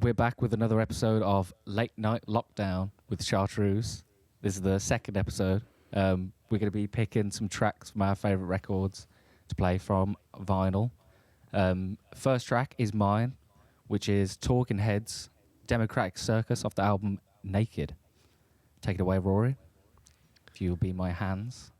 We're back with another episode of Late Night Lockdown with Chartreuse. This is the second episode. We're going to be picking some tracks from our favourite records to play from vinyl. First track is mine, which is Talking Heads, Democratic Circus off the album Naked. Take it away, Rory. If you'll be my hands.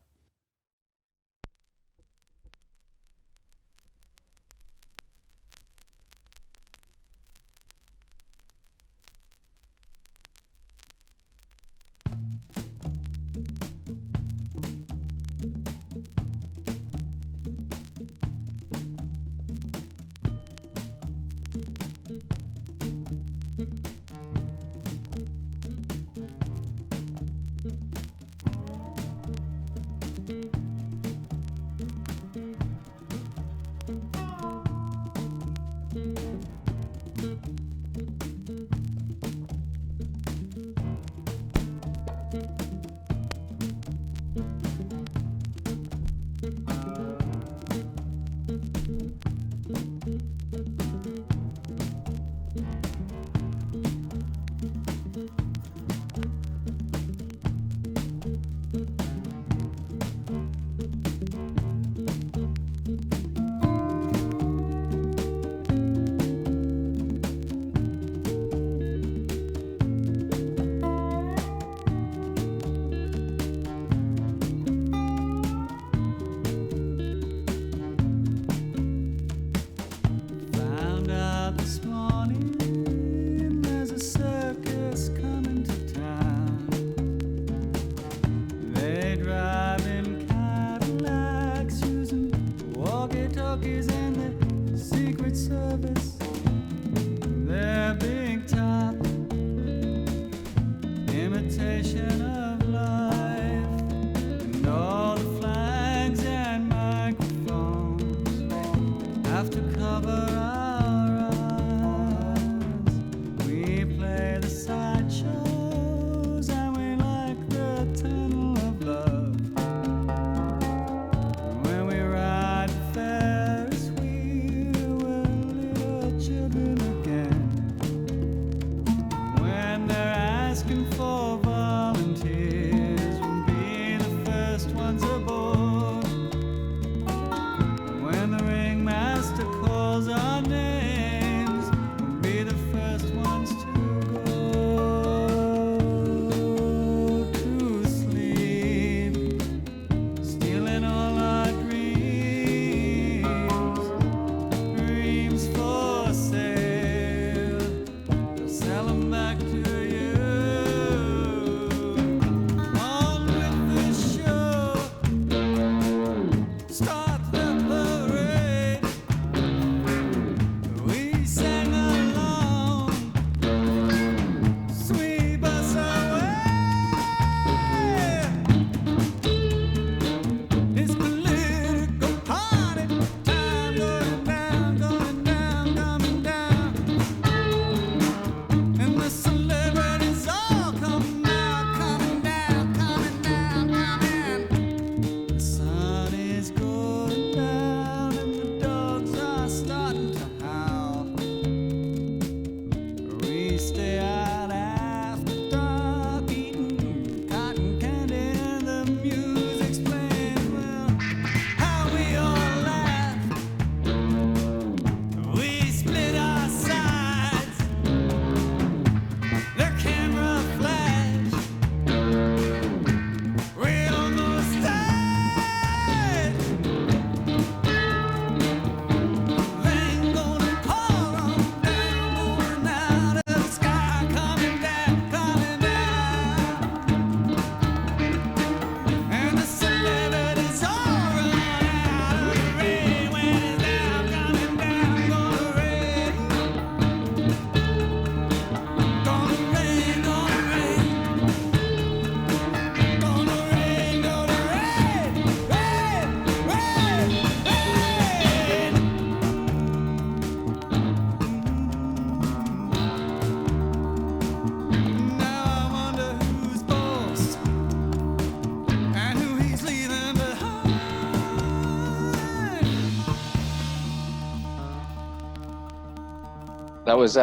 That was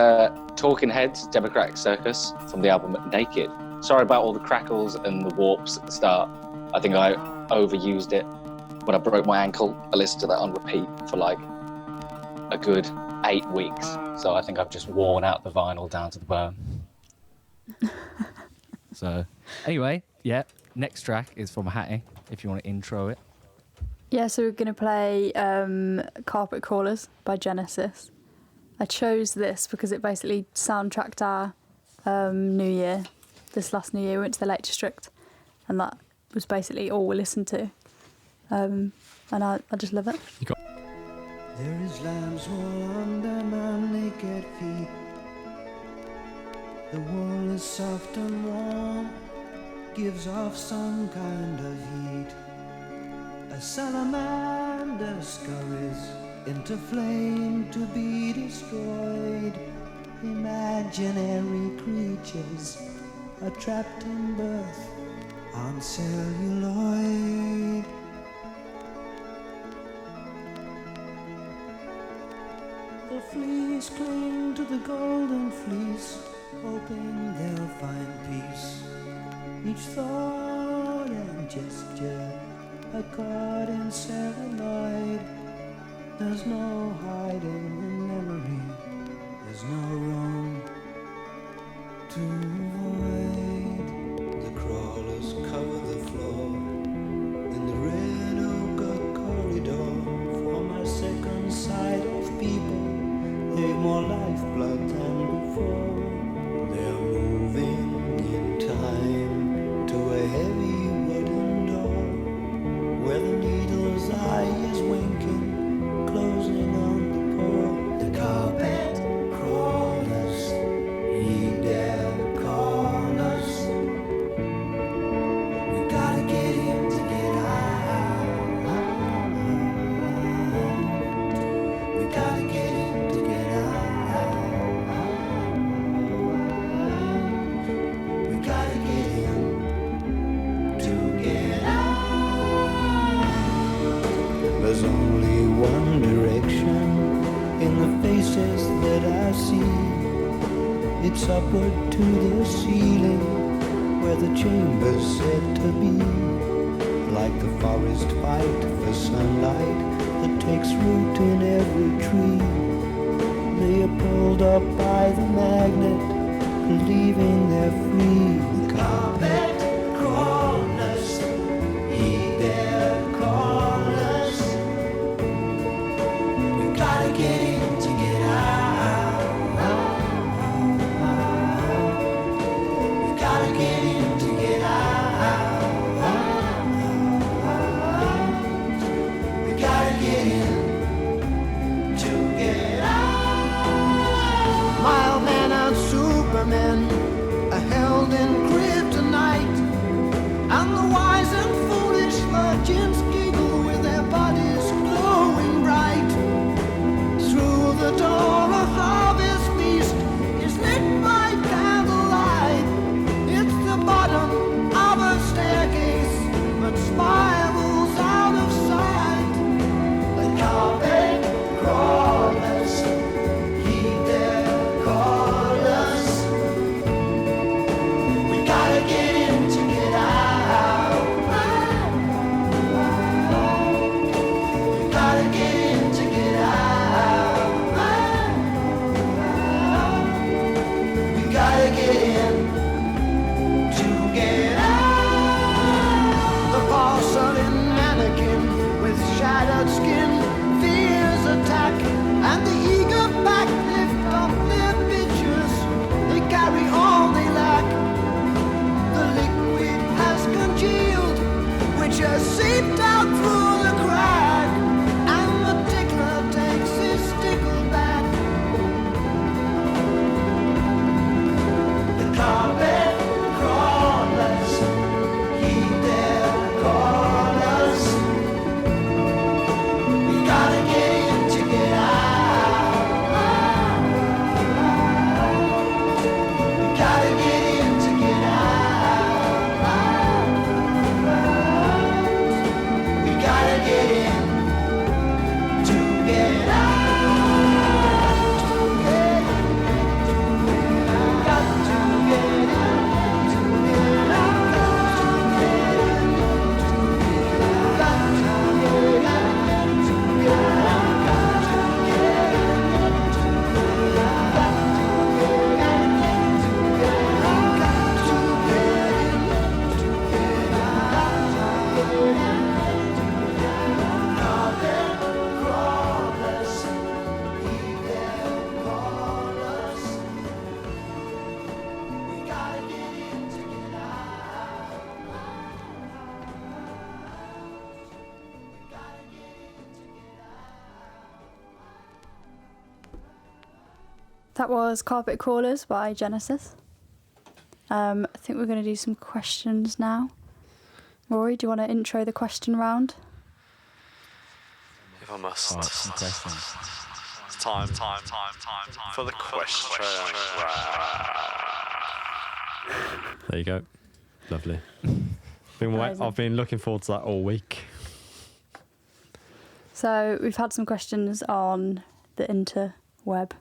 Talking Heads, Democratic Circus, from the album Naked. Sorry about all the crackles and the warps at the start. I think I overused it. When I broke my ankle, I listened to that on repeat for like a good 8 weeks. So I think I've just worn out the vinyl down to the bone. So anyway, yeah, next track is from Hattie, if you want to intro it. Yeah, so we're going to play Carpet Crawlers by Genesis. I chose this because it basically soundtracked our New Year. This last New Year, we went to the Lake District, and that was basically all we listened to. And I just love it. There is lamb's wool under my naked feet. The wool is soft and warm, gives off some kind of heat. A salamander scurries into flame to be destroyed. Imaginary creatures are trapped in birth on celluloid. The fleas cling to the golden fleece, hoping they'll find peace. Each thought and gesture are caught in celluloid. There's no hiding in memory, there's no room to avoid. The crawlers cover the floor in the red ochre corridor. For my second sight of people, they've more lifeblood than before. They're moving in time to a heavy wooden door, where the needle's eye is winking, closing on the poor. The carpet crawlers, heed their callers. We gotta get him to get out. We gotta get him to get out. We gotta get him to get out. There's only one direction in the faces that I see. It's upward to the ceiling, where the chamber's said to be. Like the forest fight for sunlight that takes root in every tree. They are pulled up by the magnet, believing they're free. The carpet crawlers, heed their callers. We gotta get him to get out. We gotta get him to get out. We gotta get him to get out. Mild man and Superman are held in kryptonite, and the wise and foolish virgins giggle with their bodies glowing bright. Through the door, a harvest feast is lit by candlelight. It's the bottom of a staircase, but spirals out of sight. The carpet crawlers, heed their callers. We That was Carpet Crawlers by Genesis. I think we're going to do some questions now. Rory, do you want to intro the question round? If I must. All right, some questions. It's time for the question round. There you go. Lovely. Amazing. I've been looking forward to that all week. So we've had some questions on the interweb.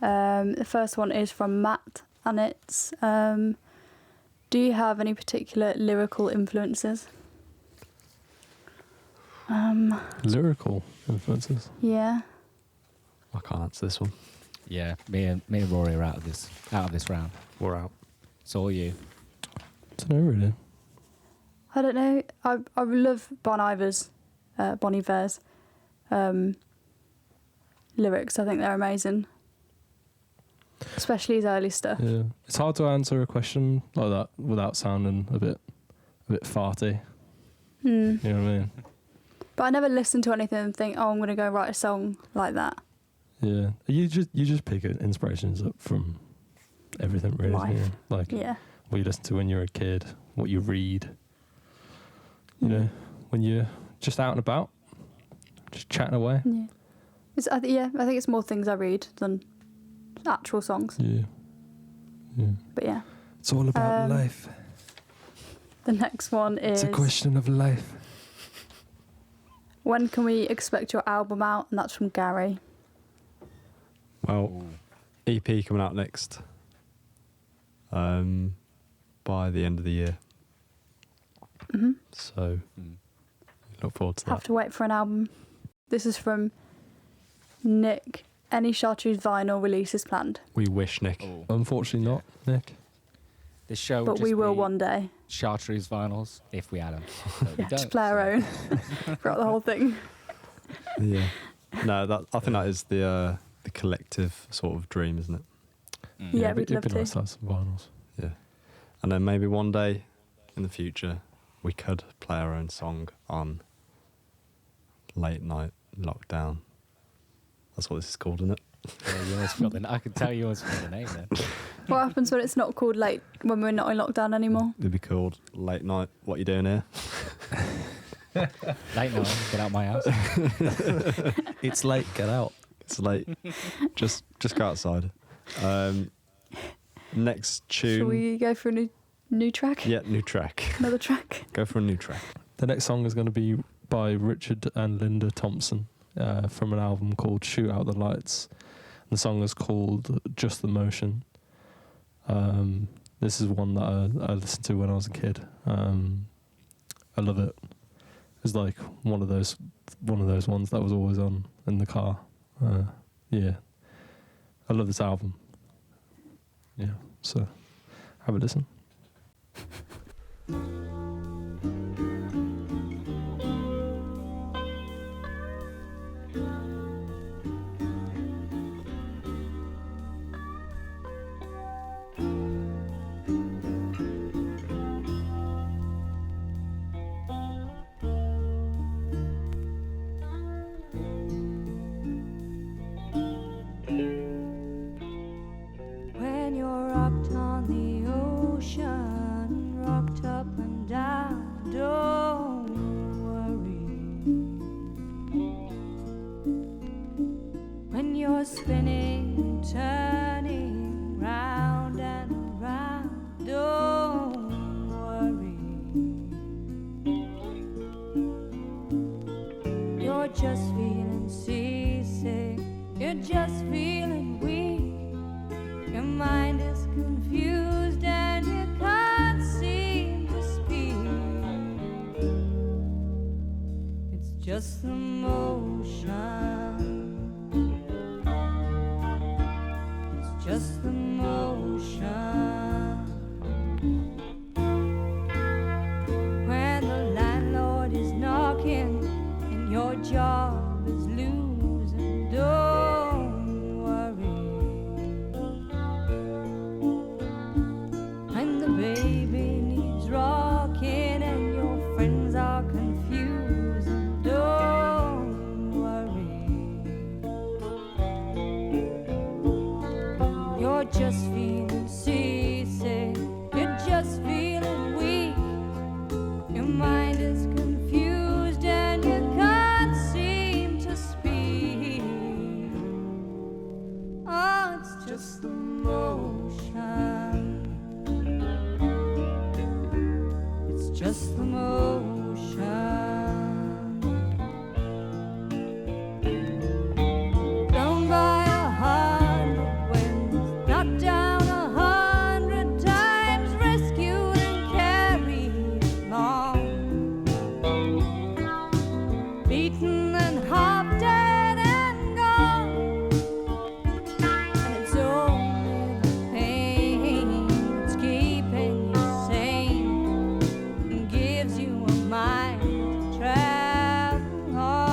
The first one is from Matt, and it's, do you have any particular lyrical influences? Lyrical influences. Yeah. I can't answer this one. Yeah, me and Rory are out of this round. We're out. It's all you. Don't know really. I don't know. I love Bon Iver's lyrics. I think they're amazing, especially his early stuff. Yeah, it's hard to answer a question like that without sounding a bit farty. You know what I mean? But I never listen to anything and think, oh, I'm going to go write a song like that. Yeah, you just pick inspirations up from everything, really. Life. Yeah. Like Yeah. what you listen to when you're a kid, what you read. You know, when you're just out and about, just chatting away. Yeah. I think it's more things I read than actual songs. Yeah. Yeah. But yeah. It's all about life. The next one is, It's a question of life. when can we expect your album out? And that's from Gary. Well, EP coming out next. By the end of the year. Hmm. So look forward to Have that. to wait for an album. This is from Nick. Any Chartreuse vinyl releases planned? We wish, Nick. Oh. Unfortunately not, Nick. This show would But just we will be one day. Chartreuse vinyls if we had them. But we Yeah, just don't, play our so- own throughout the whole thing. Yeah. No, I think that is the collective sort of dream, isn't it? Yeah, it'd we'd be love nice to. to have some vinyls. Yeah. And then maybe one day in the future we could play our own song on Late Night Lockdown. That's what this is called, isn't it? Yeah, you always forgot the I can tell you always forgot the name then. What happens when it's not called late, when we're not in lockdown anymore? It'd be called Late Night. What you doing here? Late night, get out my house. It's late, get out. It's late. just go outside. Next tune. Shall we go for a new track? Yeah, new track. Another track? Go for a new track. The next song is going to be by Richard and Linda Thompson from an album called Shoot Out the Lights. The song is called Just the Motion. This is one that I listened to when I was a kid. I love it. It's like one of those ones that was always on in the car. Yeah, I love this album. Yeah, so have a listen. When you're rocked on the ocean, rocked up and down, don't worry. When you're spinning, turning round and round, don't worry. You're just feeling seasick, you're just feeling weak. Your mind is confused and you can't seem to speak. It's just the motion. It's just the motion. When the landlord is knocking and your job is losing, don't worry. When the baby needs rocking and your friends are confused, don't worry. You're just feeling seasick. You're just feeling weak. Your mind is confused and you can't seem to speak. Oh, it's just the motion. It's just the motion. Blown by 100 winds, knocked down 100 times, rescued and carried along, beaten and half dead and gone. And it's only the pain that's keeping you sane and gives you a mind to travel on.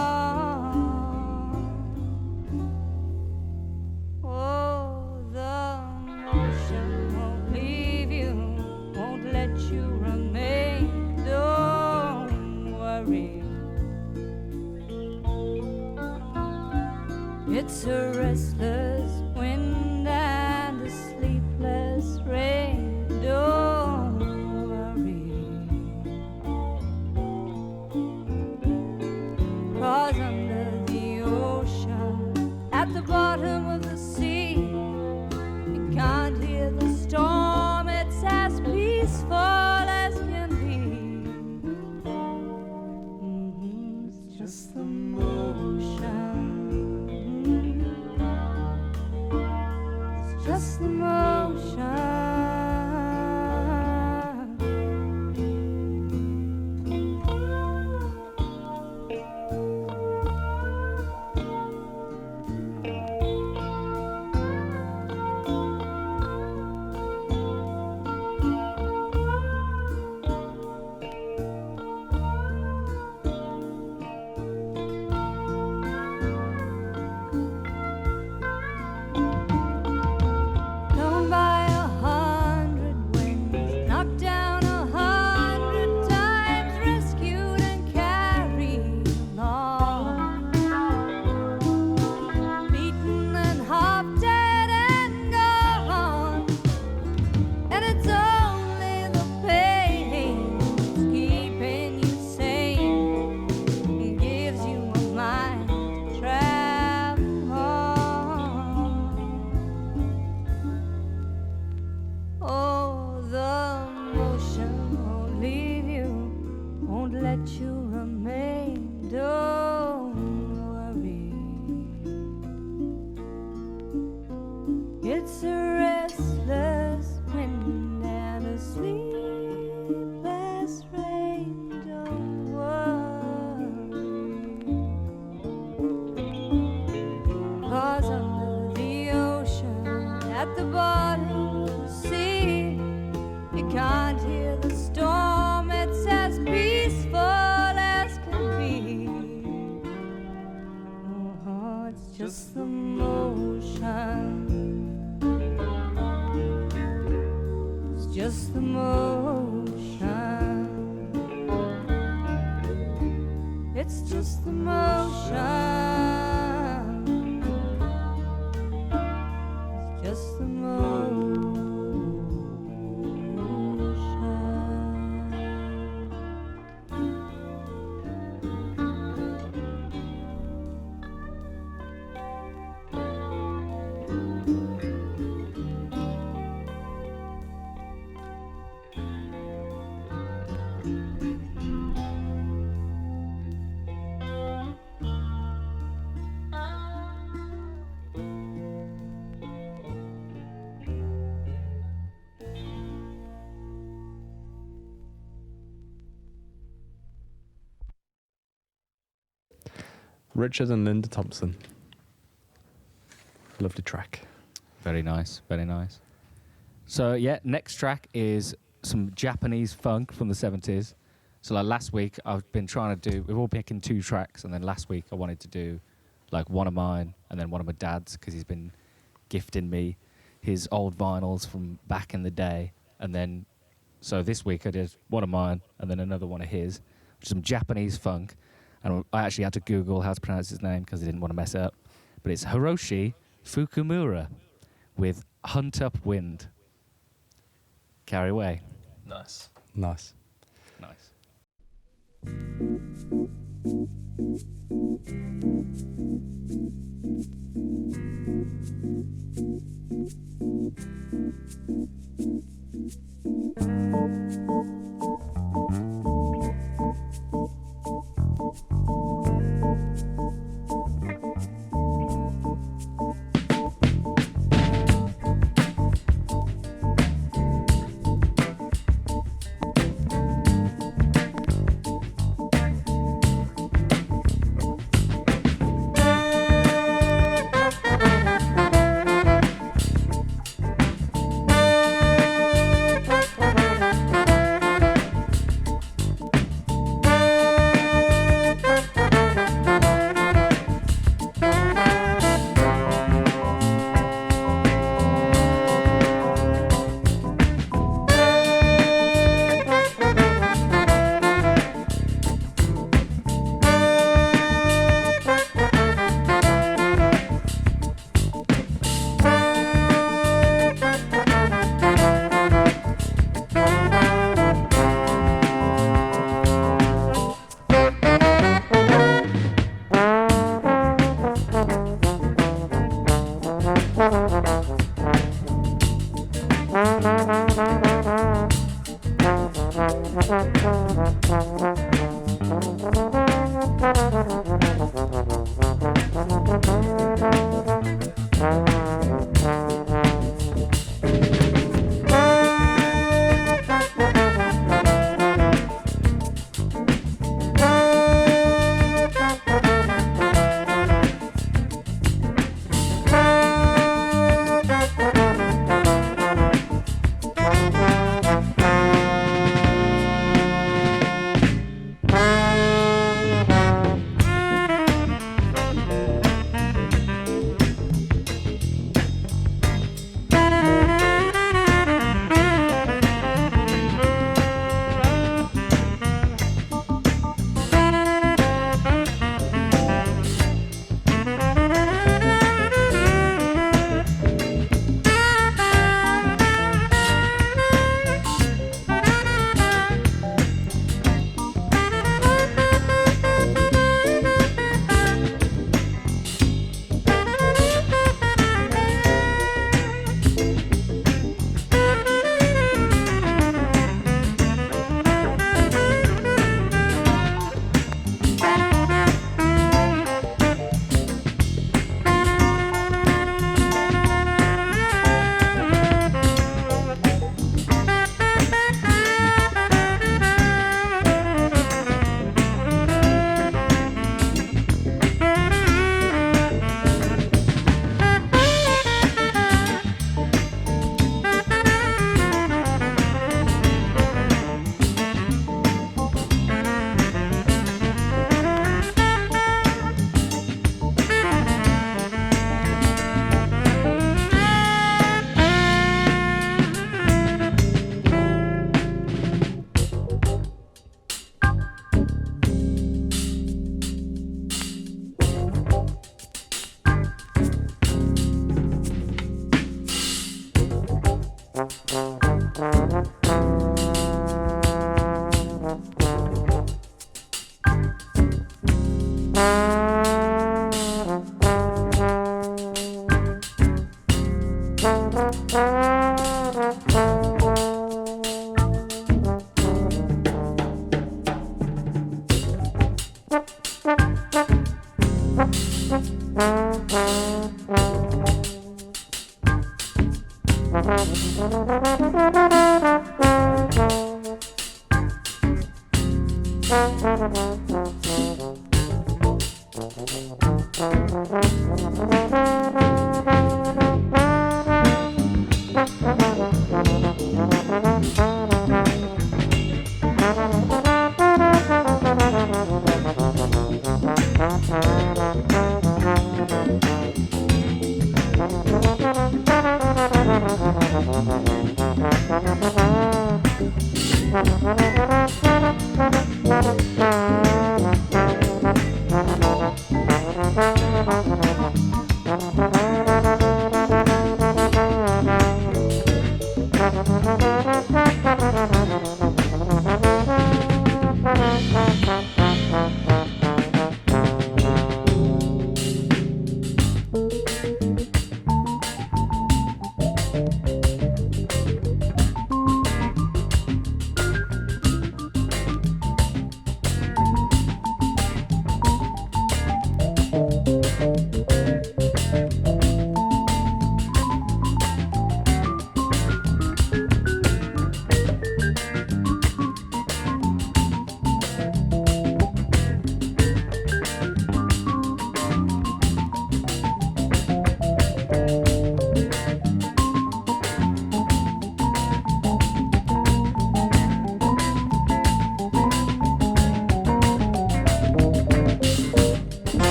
Oh, the motion won't leave you, won't let you remain. Don't worry. It's a restless wind and a sleepless rain. Don't worry. 'Cause under the ocean, at the bottom of the sea, you can't hear the storm. It's as peaceful as can be. It's just the motion. It's just the motion. Blown by 100 winds, knocked down 100 times, rescued and carried along, beaten and half dead and gone. And it's only the pain that's keeping you sane and gives you a mind to travel on. Oh, the motion won't leave you, won't let you remain. Don't worry. It's a restless wind and a sleepless rain. Don't worry. 'Cause under the ocean, at the bottom of the sea, you can't hear the storm. It's as peaceful as can be. Oh, it's just the motion. It's just the motion. It's just the motion. It's just the motion. Richard and Linda Thompson. Lovely track. Very nice, very nice. So yeah, next track is some Japanese funk from the 70s. So like last week, I've been trying to do, we're all picking 2 tracks, and then last week I wanted to do like one of mine and then one of my dad's, because he's been gifting me his old vinyls from back in the day. And then, so this week I did one of mine and then another one of his, which is some Japanese funk. And I actually had to Google how to pronounce his name because I didn't want to mess it up. But it's Hiroshi Fukumura with Hunt Up Wind. Carry away. Nice. Nice. Nice.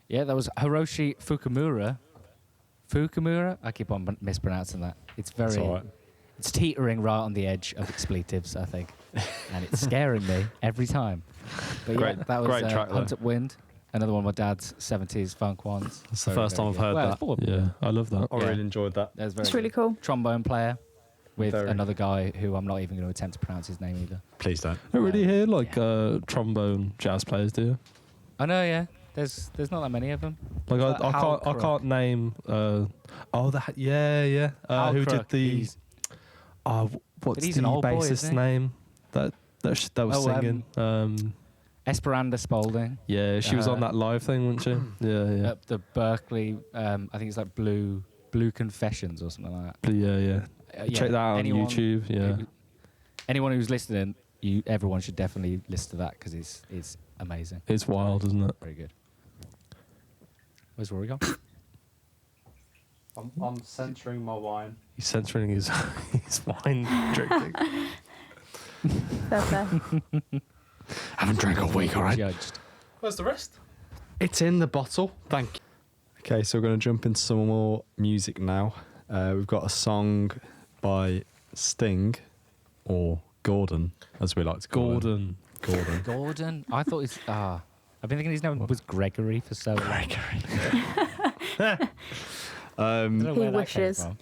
Yeah, that was Hiroshi Fukumura. Fukumura? I keep on mispronouncing that. It's very. That's all right. It's teetering right on the edge of expletives, I think, and it's scaring me every time. But Great- yeah, that was great track, Hunt though. Up Wind, another one of my dad's 70s funk ones. That's the Very, first time very I've heard good. Well, that. it's full of- Yeah, I love that. I Yeah. really enjoyed that. That was very It's really good. cool. Trombone player with Very. another guy who I'm not even going to attempt to pronounce his name either. Please don't. You don't really hear like trombone jazz players, do you? I know, yeah. There's not that many of them. Like Is that I Hal can't Crook? name. That yeah. Hal Who Crook, did the? he's- What's But he's the an old boy, bassist's isn't he? name? That was Oh, singing. Esperanza Spalding. Yeah, she was on that live thing, wasn't she? Yeah. The Berkeley, I think it's like Blue Confessions or something like that. But yeah. Yeah, Check that out on YouTube. Yeah. Anyone who's listening, everyone should definitely listen to that because it's amazing. It's wild, isn't it? Very good. Where's Rory gone? I'm censoring my wine. He's censoring his wine drinking. Fair play. Haven't drank a week, all right? Judged. Where's the rest? It's in the bottle. Thank you. Okay, so we're going to jump into some more music now. We've got a song by Sting, or Gordon, as we like to call him. Gordon. Gordon. I thought it's I've been thinking his name was Gregory for so long. I don't know He where that came wishes. from.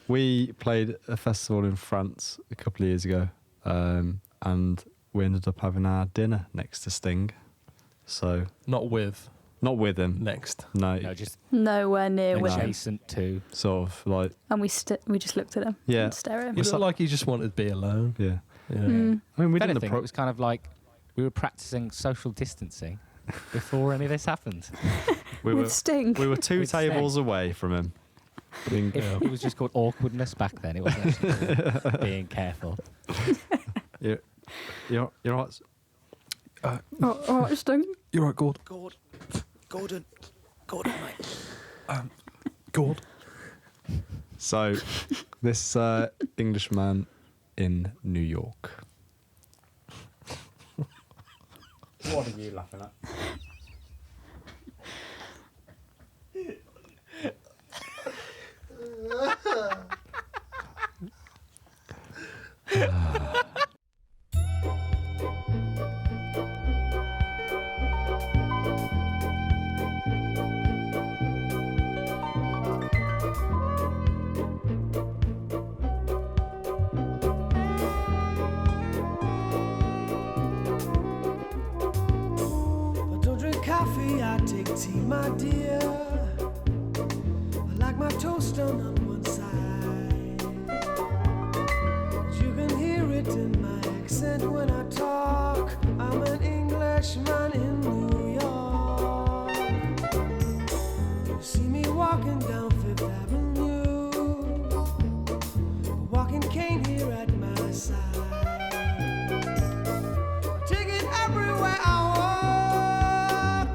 We played a festival in France a couple of years ago, and we ended up having our dinner next to Sting. So, Not with. not with him. Next. No, No, just Nowhere near with him. adjacent to. sort of like, And we just looked at him. Yeah. And stare at him. He looked like he just wanted to be alone. yeah. Yeah. Mm. I mean, we If didn't anything, it approach. was kind of like we were practicing social distancing before any of this happened. We With were, Sting. we were two With Sting. tables away from him. Being, It was just called awkwardness back then. It wasn't actually called being careful. you're right. Oh, all right, Sting. You're right, Gord. Gordon, mate. Gord. So, this Englishman in New York. What are you laughing at? I don't drink coffee, I take tea, my dear. I like my toast done on one side. But you can hear it in my accent when I talk. I'm an Englishman in New York. You see me walking down Fifth Avenue, a walking cane here at my side. Take it everywhere I walk.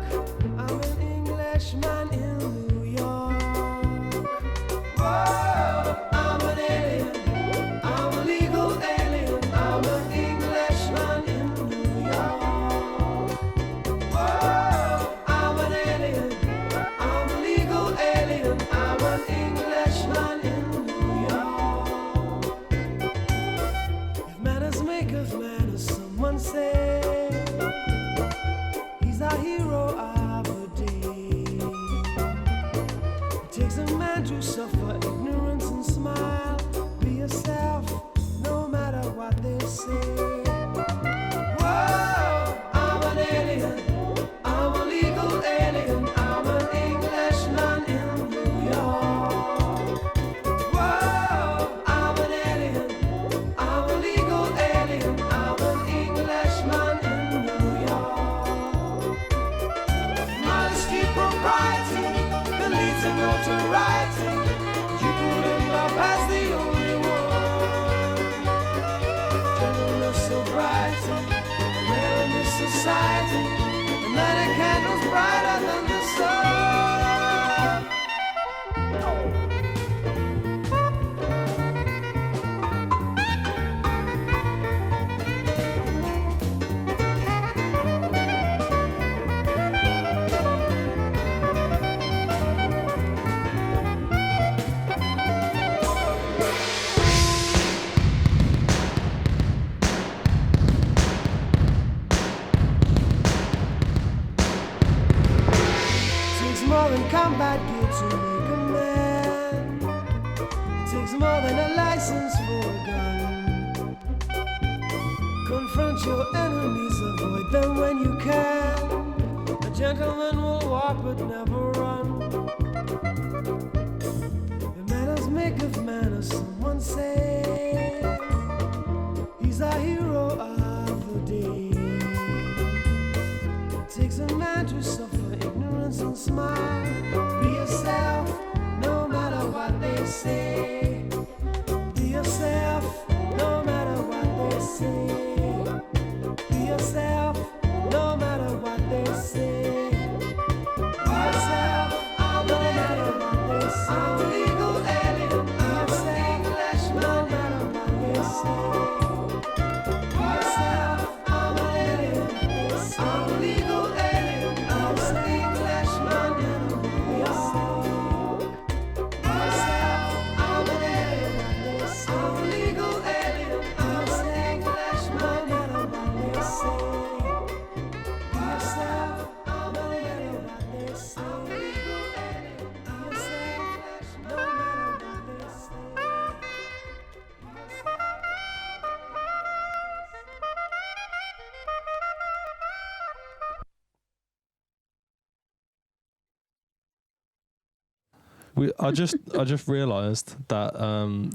I'm an Englishman in New York. Whoa. candles brighter than the sun. Takes more than combat gear to make a man. It takes more than a license for a gun. Confront your enemies, avoid them when you can. A gentleman will walk but never run. The manners maketh manners, someone say. He's a hero of the day. It takes a man to suffer ignorance and smile. Be yourself, no matter what they say. Be yourself, no matter what they say. Be yourself, no matter what they say. Be yourself, no matter what they say. I'm a legal alien, I'm a Englishman, no matter what they say. Be yourself, I'm an alien, I'm a legal alien, I'm an Englishman, no matter what they say. Be yourself, I'm an alien, I'm a legal alien, I'm an Englishman, no matter what they say. Be yourself, I'm an alien, I'm a legal alien, I'm an Englishman, no matter what they say. I just realised that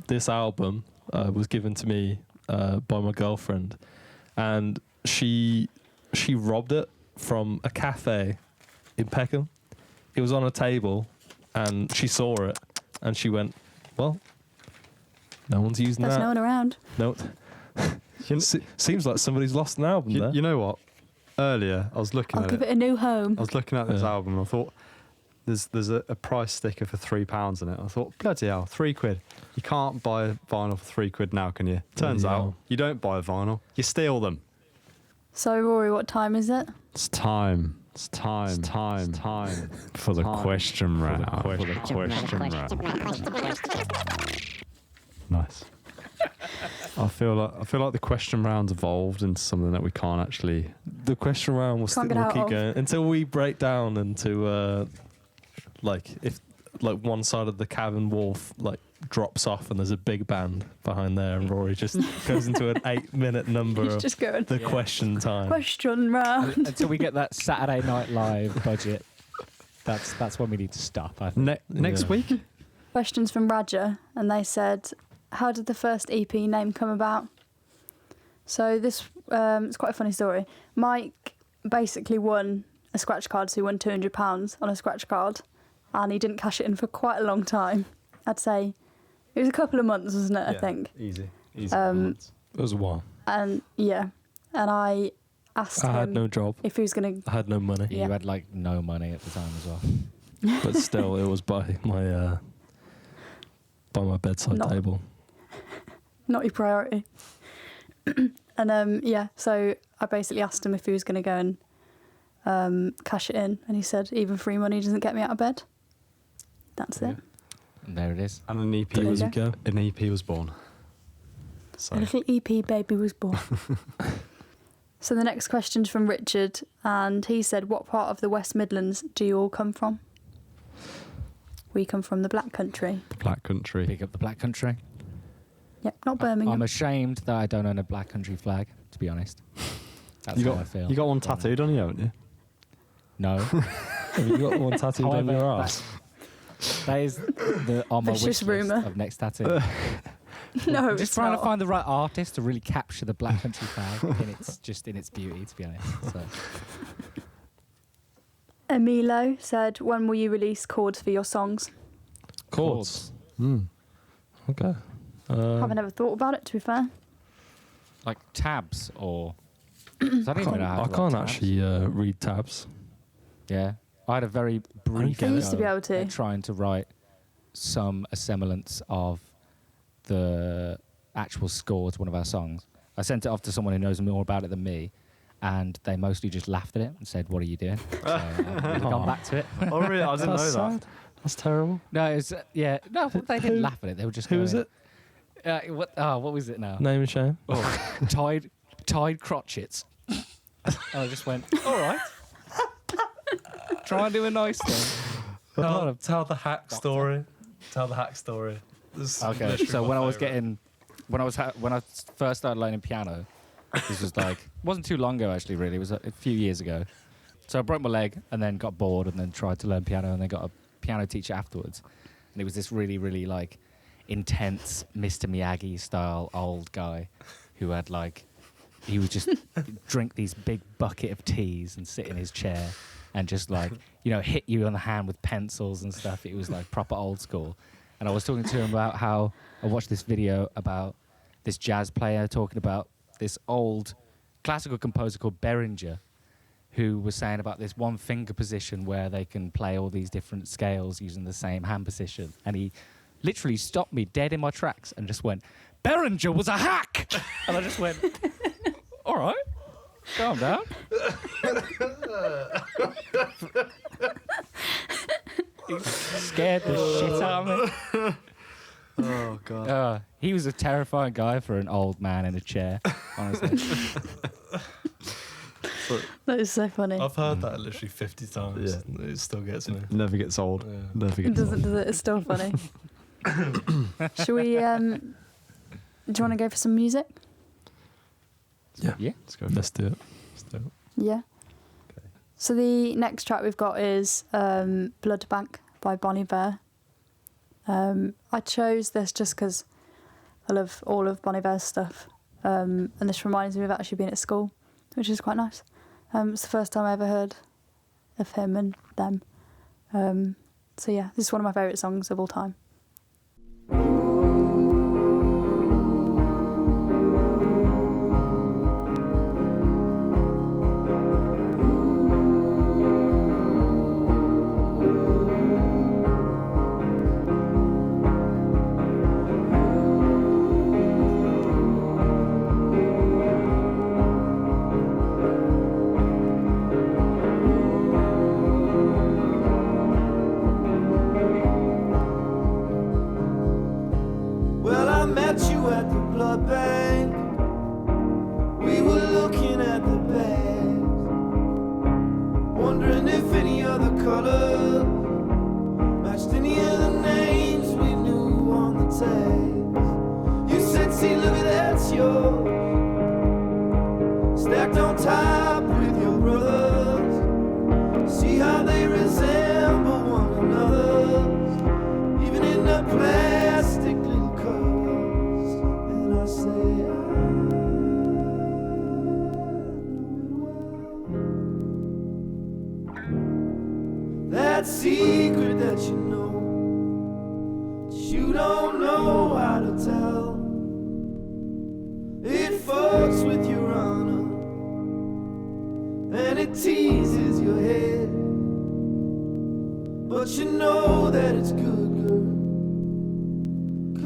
this album was given to me by my girlfriend, and she robbed it from a cafe in Peckham. It was on a table, and she saw it, and she went, "Well, no one's using There's that." no one around. No. Seems like somebody's lost an album there. You know what? Earlier, I was looking I'll at give it. it a new home. I was looking at this Yeah. album and I thought, there's a price sticker for £3 in it. I thought, bloody hell, £3. You can't buy a vinyl for £3 now, can you? Turns Bloody out, hell. you don't buy a vinyl, you steal them. So, Rory, what time is it? It's time. It's time. It's time. It's time. For the question round. For the question round. Nice. I feel like the question round's evolved into something that we can't actually. The question round will Can't get will out keep of. going until we break down into if one side of the cabin wall drops off and there's a big band behind there and Rory just goes into an 8-minute number He's of just going, the question time. question round. Until we get that Saturday Night Live budget, that's when we need to stop. I think. Next Yeah. week? Questions from Raja, and they said, how did the first EP name come about? So this it's quite a funny story. Mike basically won a scratch card, so he won £200 on a scratch card, and he didn't cash it in for quite a long time. I'd say it was a couple of months, wasn't it? I think. Easy. It was a while. And yeah, and I asked I him had no job. if he was going to. I had no money. Yeah. You had no money at the time as well. But still, it was by my bedside Not- table. Not your priority. And yeah, so I basically asked him if he was going to go and cash it in, and he said, even free money doesn't get me out of bed. That's it. And there it is. And an EP There you was go. born. So A little EP baby was born. So the next question's from Richard, and he said, what part of the West Midlands do you all come from? We come from the Black Country. the Black Country. Pick up the Black Country. Yep, not Birmingham. I'm ashamed that I don't own a Black Country flag, to be honest. That's You how I feel. got one tattooed on you, haven't you? No. Have you got one tattooed on However, your that- ass? That is on my wish Vicious list rumour. of next tattoo. No, Just it's trying not. to find the right artist to really capture the Black Country flag in its beauty, to be honest. So. Emilo said, when will you release chords for your songs? Chords. Mm. Okay. Haven't ever thought about it, to be fair. Like tabs or... 'cause I don't even know how to I write can't tabs. actually read tabs. Yeah. I had a very brief I used to be go able to. at trying to write some semblance of the actual score to one of our songs. I sent it off to someone who knows more about it than me, and they mostly just laughed at it and said, "What are you doing?" So I've really gone back to it. Oh, really? I didn't know That's that. sad. That's terrible. No, it's no, they didn't laugh at it. They were just Who was going, it? what was it now? Name and shame. Oh, tied crotchets. And I just went, all right. Try and do a nice thing. Tell the hack story. Tell the hack story. Okay, so when I first started learning piano, this was like wasn't too long ago actually. Really, it was a few years ago. So I broke my leg and then got bored and then tried to learn piano and then got a piano teacher afterwards. And it was this really, really like intense Mr. Miyagi style old guy who had like he would just drink these big bucket of teas and sit in his chair and just like hit you on the hand with pencils and stuff. It was like proper old school. And I was talking to him about how I watched this video about this jazz player talking about this old classical composer called Behringer, who was saying about this one finger position where they can play all these different scales using the same hand position. And he literally stopped me dead in my tracks and just went, "Behringer was a hack!" And I just went, all right, calm down. He scared the shit out of me. Oh, God. He was a terrifying guy for an old man in a chair, honestly. That is so funny. I've heard that literally 50 times. Yeah. And it still gets me. Never gets old. Yeah. Never It gets doesn't, old. does it? It's still funny. Shall we, do you want to go for some music? Yeah. Let's go for it. Let's do it. Yeah. Okay. So the next track we've got is Blood Bank by Bon Iver. I chose this just because I love all of Bon Iver's stuff. And this reminds me of actually being at school, which is quite nice. It's the first time I ever heard of him and them. So yeah, this is one of my favourite songs of all time. Well, I met you at the blood bank. We were looking at the bags, wondering if any other color matched any of the names we knew on the tags. You said, "See, look at that's yours, stacked on top with your brothers. See how they resemble one another, even in the plastic little covers." And I say, I know it well. That secret that you know, but you don't know how to tell. It fucks with your honor, and it teases your head. But you know that it's good, girl,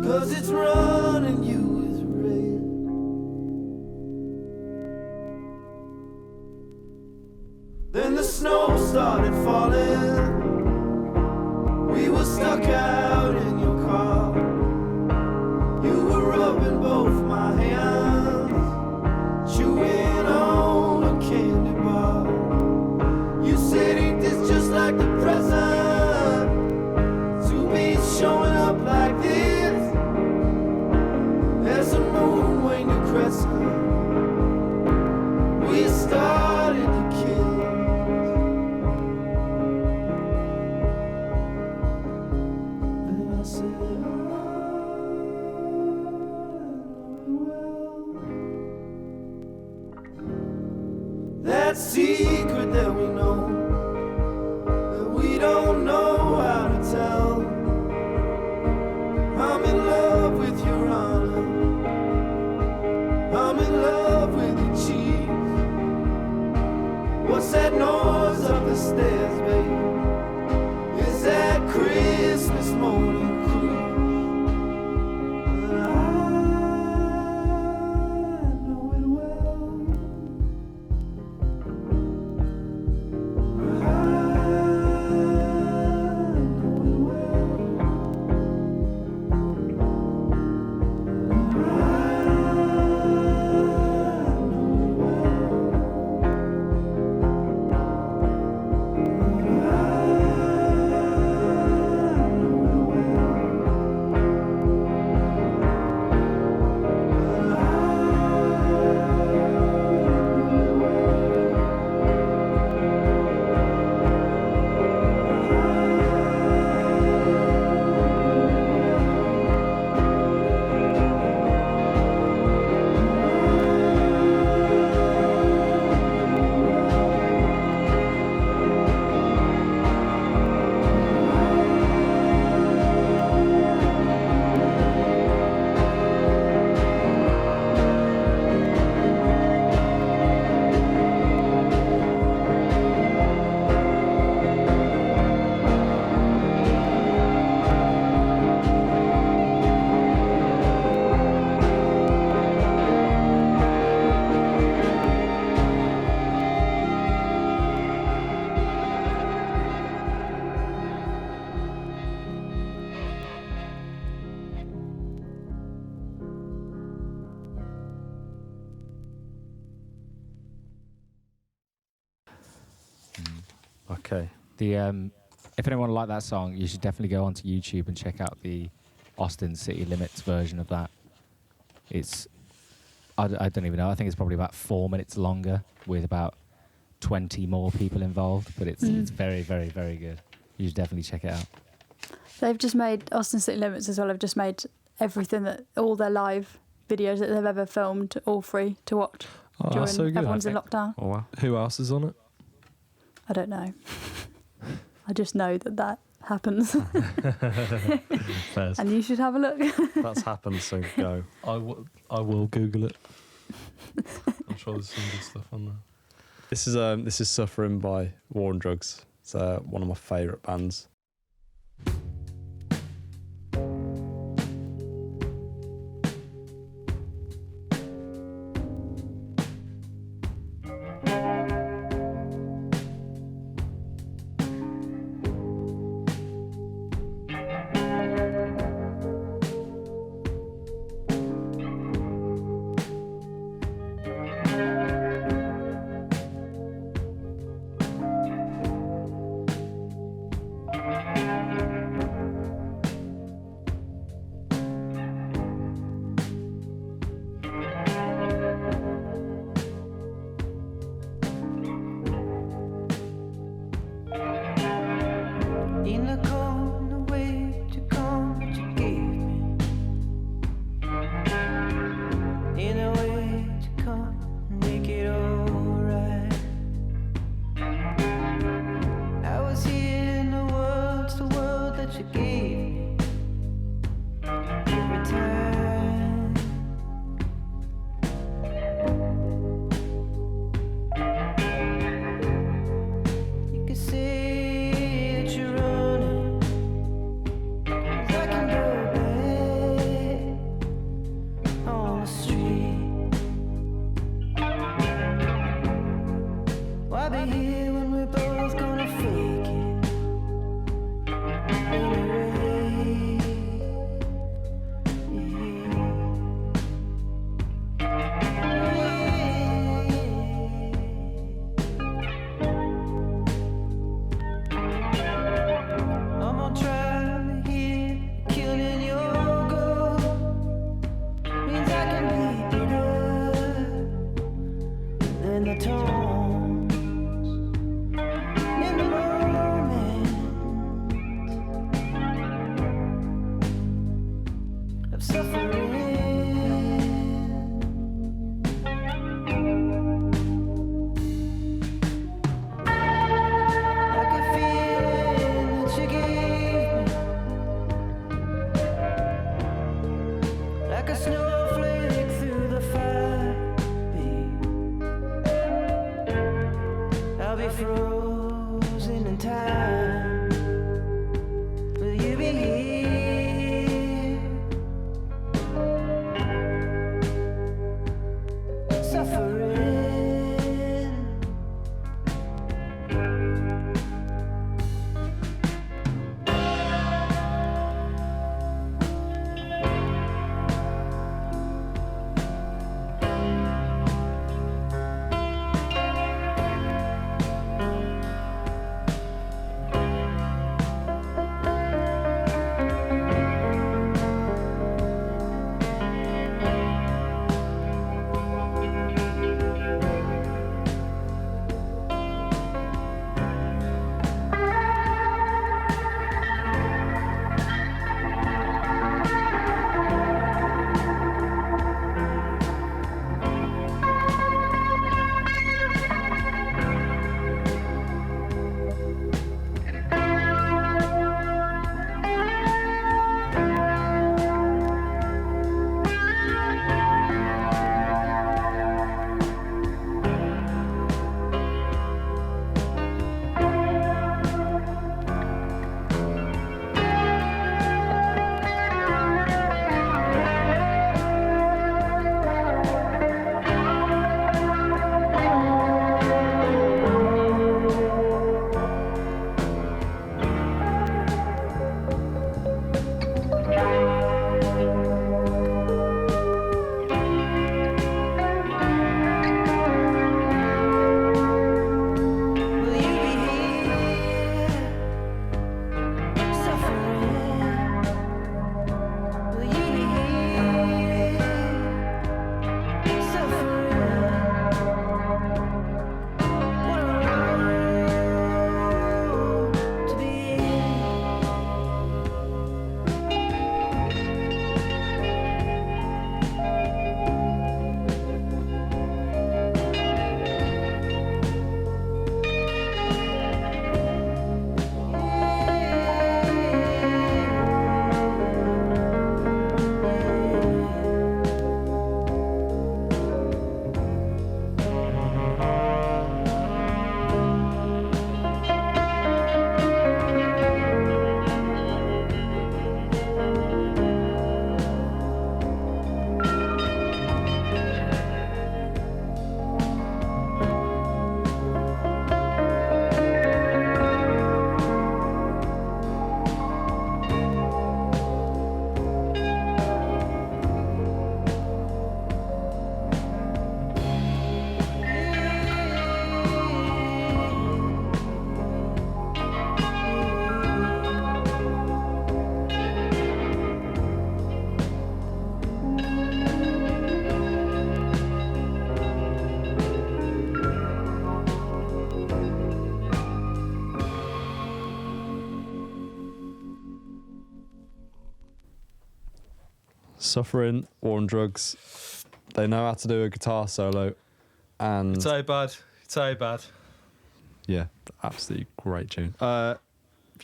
'cause it's running you with red. Then the snow started falling. We were stuck out in your car. You were rubbing both my hands, chewing on a candy bar. You said, "Ain't this just like the present, to be showing up like this? There's a moon when you're crescent. We started to kill." And I said, I know it well. That secret that we know, that we don't know how to tell. I'm in love with your honor, I'm in love with your cheeks. What's that noise up the stairs? Okay. The if anyone liked that song, you should definitely go onto YouTube and check out the Austin City Limits version of that. It's I don't even know. I think it's probably about 4 minutes longer with about 20 more people involved, but it's very, very, very good. You should definitely check it out. They've just made Austin City Limits as well. They've just made everything all their live videos that they've ever filmed all free to watch Oh, during that's so good. everyone's in lockdown. Oh wow. Who else is on it? I don't know. I just know that happens, Fairs. and you should have a look. That's happened, so go. I will Google it. I'm sure there's some good stuff on there. This is Suffering by War and Drugs. It's one of my favourite bands. In the corner, way to come what you gave me. In a way to come, make it alright. I was here in the world that you gave me. Every time. You could say that you're running, 'cause I can go back on the street. Why be here when we're both gonna fake it anyway? I'm gonna try here, killing your goal. Means I can be bigger than the tones in the moment of suffering. Like a feeling that you gave me, like a snowflake through the fire, babe. I'll be frozen in time. Will you be here? Suffering. Suffering, War on Drugs. They know how to do a guitar solo, and It's so bad. It's so bad. yeah, absolutely great tune.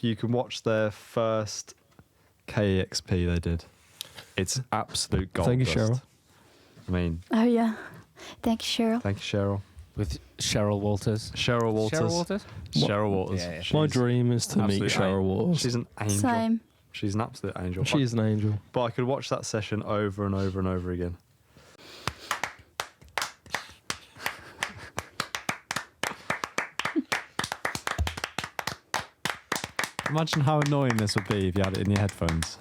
You can watch their first KEXP they did. It's absolute gold Thank you, dust. Cheryl. I mean, Oh yeah. Thank you, Cheryl. thank you, Cheryl. With Cheryl Walters. Cheryl Walters. Cheryl Walters? Cheryl Waters. Yeah, yeah. My She's dream is to meet absolute Cheryl Waters. She's an angel. Same. She's an absolute angel. She is an angel. But I could watch that session over and over and over again. Imagine how annoying this would be if you had it in your headphones.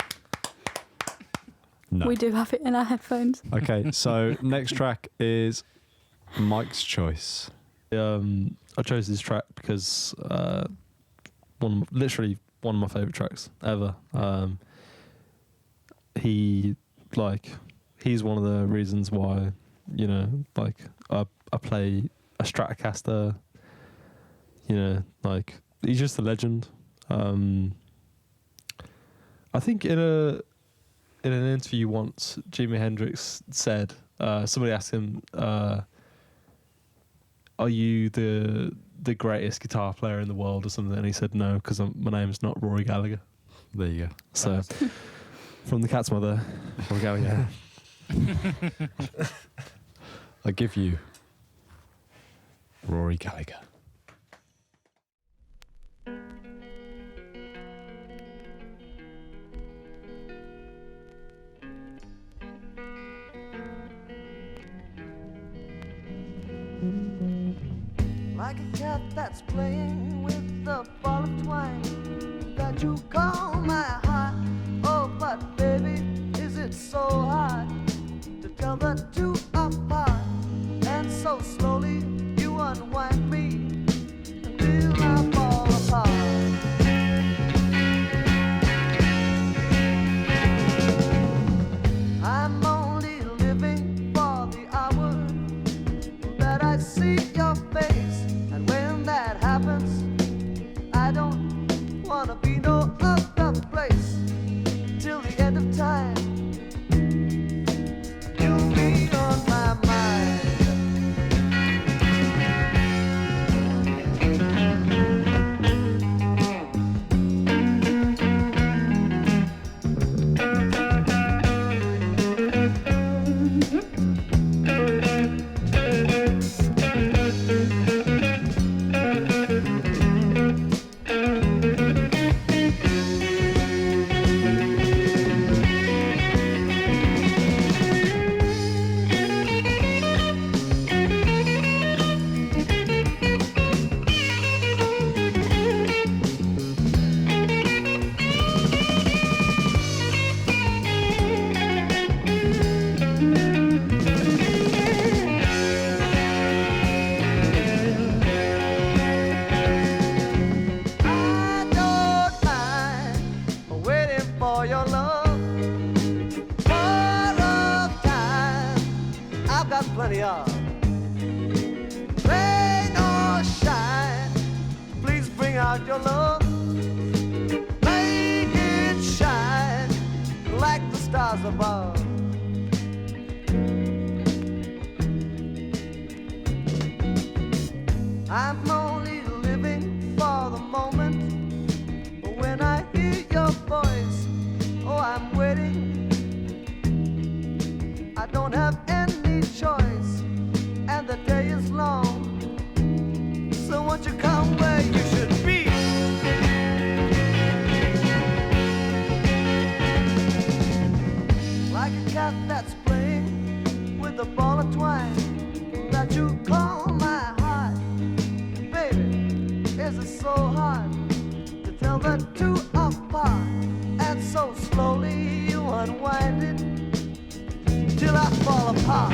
No. We do have it in our headphones. Okay, so next track is Mike's choice. I chose this track because literally one of my favorite tracks ever. He's one of the reasons why, you know, like I play a Stratocaster. You know, like he's just a legend. I think in an interview once, Jimi Hendrix said, somebody asked him, "Are you the greatest guitar player in the world or something?" And he said, "No, because my name's not Rory Gallagher." There you go. So, from the Cat's Mother, Rory Gallagher. I give you Rory Gallagher. Like a cat that's playing with the ball of twine that you call my heart. Oh, but baby, is it so hard to tell the two apart? And so slowly you unwind me until I fall apart. I'm only living for the hour that I see your face, and when that happens, I don't wanna be no other place till the end of time. You'll be on my mind. I don't mind waiting for your love. More of time I've got plenty of. Rain or shine, please bring out your love. Make it shine like the stars above. I'm only living for the moment when I hear your voice. Oh, I'm waiting. I don't have any choice, and the day is long. So won't you come where you should be? Like a cat that's playing with a ball of twine that you call my heart. Baby, is it so hard to tell the two apart? And so slowly you unwind it till I fall apart.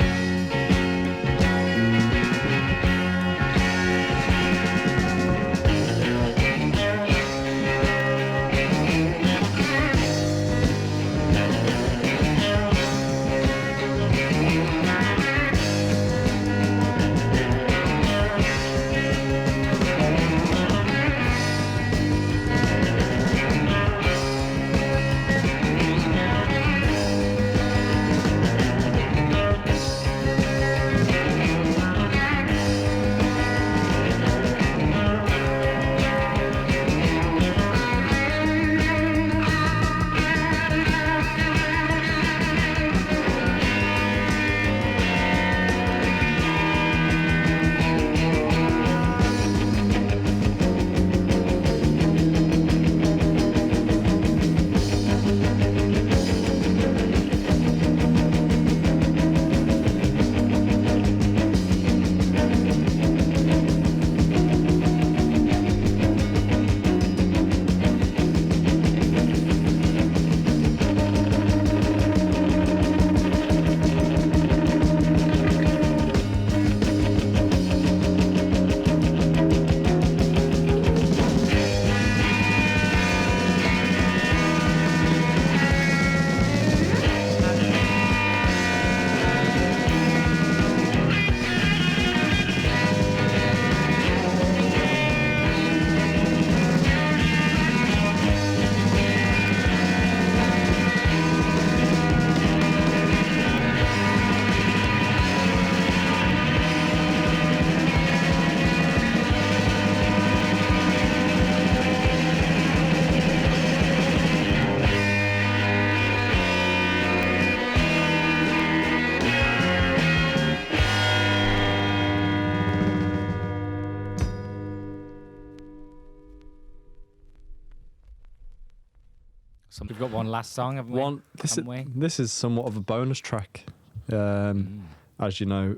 got one last song, haven't we? This is somewhat of a bonus track. As you know,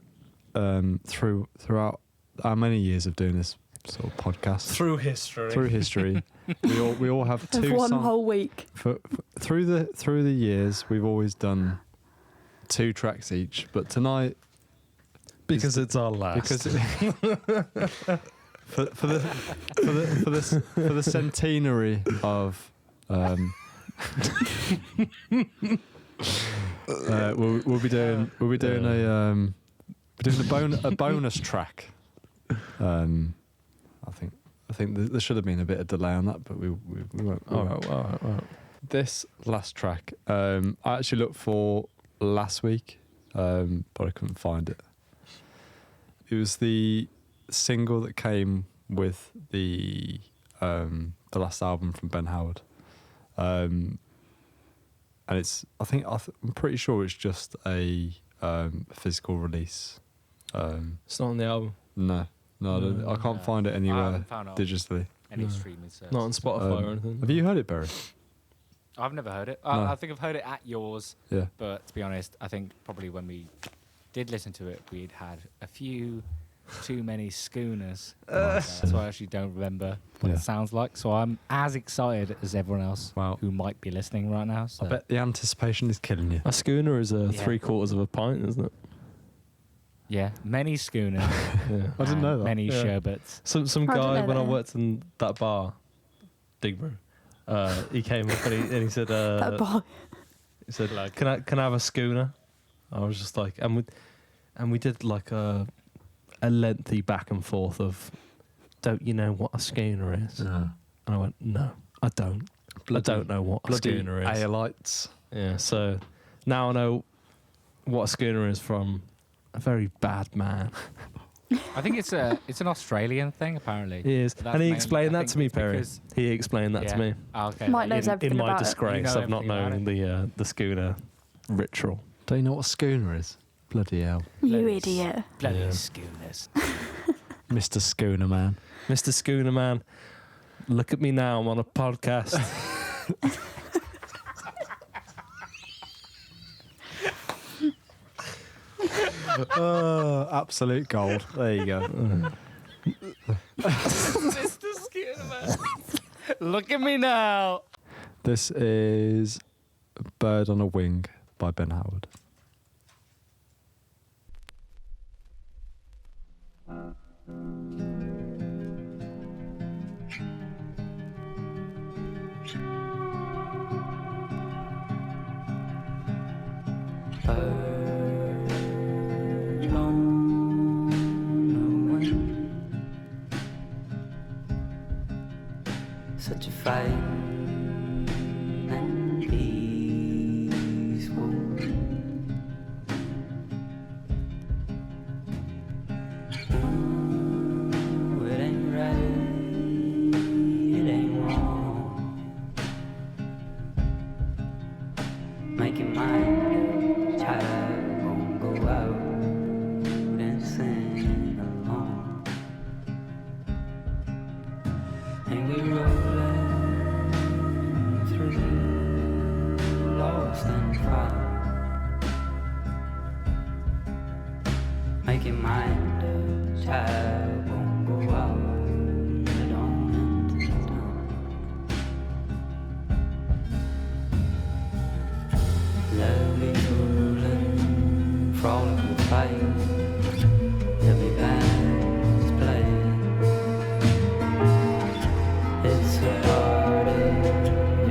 throughout our many years of doing this sort of podcast, Through history. we all have Of two one songs. whole week. Through the years, we've always done 2 tracks each, but tonight, Because it's our last. because for the centenary of we'll be doing a bonus track. I think there should have been a bit of delay on that, but we won't. All right. This last track, I actually looked for last week, but I couldn't find it. It was the single that came with the last album from Ben Howard, and it's I'm pretty sure it's just a physical release. It's not on the album. No, I can't find it I anywhere haven't found it on digitally. any streaming service. Not on Spotify or anything. Have you heard it, Barry? I've never heard it. No. I think I've heard it at yours, Yeah. but to be honest, I think probably when we did listen to it, we'd had a few too many schooners. So I actually don't remember what Yeah. it sounds like. So I'm as excited as everyone else Wow. who might be listening right now. So. I bet the anticipation is killing you. A schooner is Yeah. 3/4 of a pint, isn't it? Yeah, many schooners. Yeah. I didn't know that. Many Yeah. sherbets. Some I don't guy know when I that. worked in that bar, Digbrew, he came up and he said, That boy. he said, can I have a schooner? I was just like, and we did like a lengthy back and forth of, don't you know what a schooner is? Yeah. And I went, no, I don't. I don't know what a schooner is. Aolites. Yeah, so now I know what a schooner is from a very bad man. I think it's an Australian thing apparently. He is. That's And he mainly- explained I that think to me, it's Perry. because- He explained that to me. Oh, okay. Mike knows everything In my about it. disgrace You know of not everything knowing about the schooner ritual. Don't you know what a schooner is? Bloody hell. You Lettuce. idiot. Bloody Yeah. schooners. Mr. Schooner Man. Mr. Schooner Man, look at me now. I'm on a podcast. Oh, absolute gold. There you go. Mr. Schooner Man. Look at me now. This is Bird on a Wing by Ben Howard. Such a fine and peaceful. Ooh, it ain't right, it ain't wrong. Making my child won't go out and sing along. And we rolling through lost and found, making mind a child won't go out and on into town. Lovely rolling, frolic with fight, every band's playing. It's a party,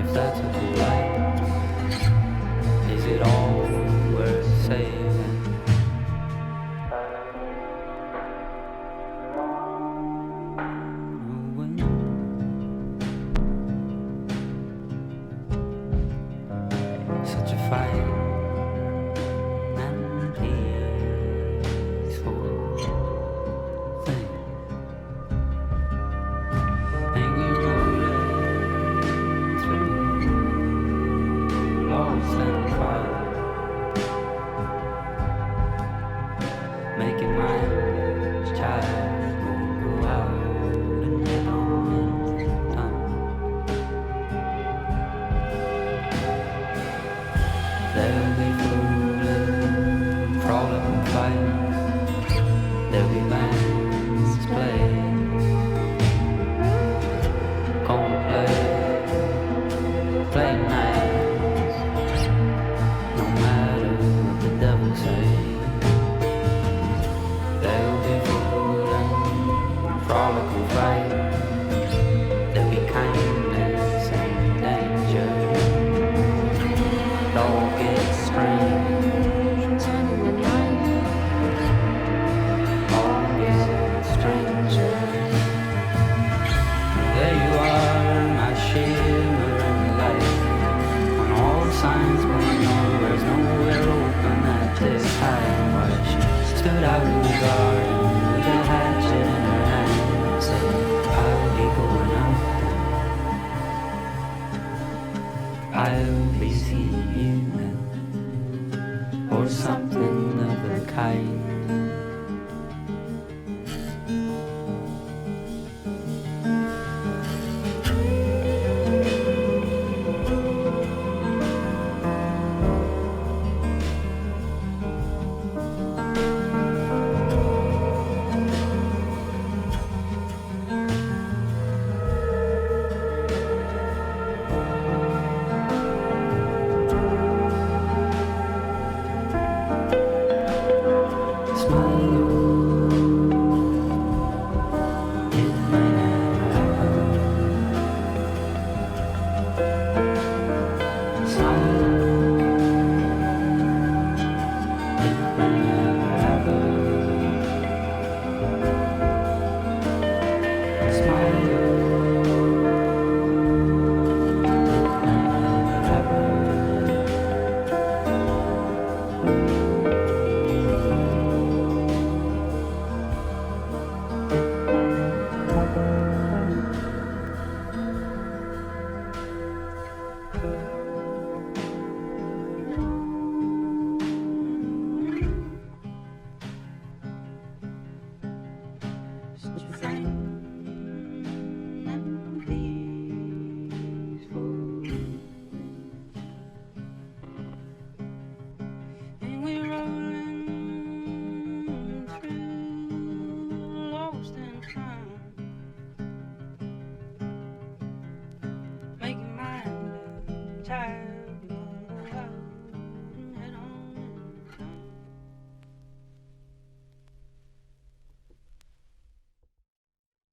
if that's what you like. Is it all worth saving? Such a fight and peaceful thing. And we rolling through lost and found, making my child won't go out and get on into town. lights, there'll be bands playing. Gonna play nights, no matter what the devil say. There'll be food and frolic and fight, there'll be kindness and danger. It all gets strange in the night, all gets stranger. There you are, my shimmering light, when all the signs point nowhere's nowhere open at this time. Why she stood out in the garden with a hatchet in her hand and said, I'll be going out then, I'll be seeing you then, or something of the kind.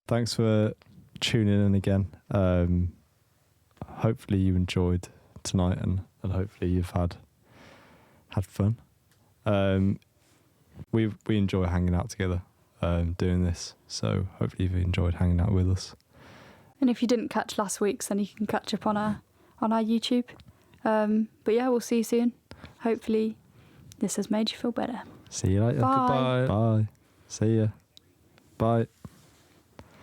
Thanks for tuning in again. Hopefully you enjoyed tonight and hopefully you've had fun. We enjoy hanging out together, doing this. So hopefully you've enjoyed hanging out with us. And if you didn't catch last week's, then you can catch up on our YouTube. But yeah, we'll see you soon. Hopefully this has made you feel better. See you later. Bye. Goodbye. Bye. See ya. Bye.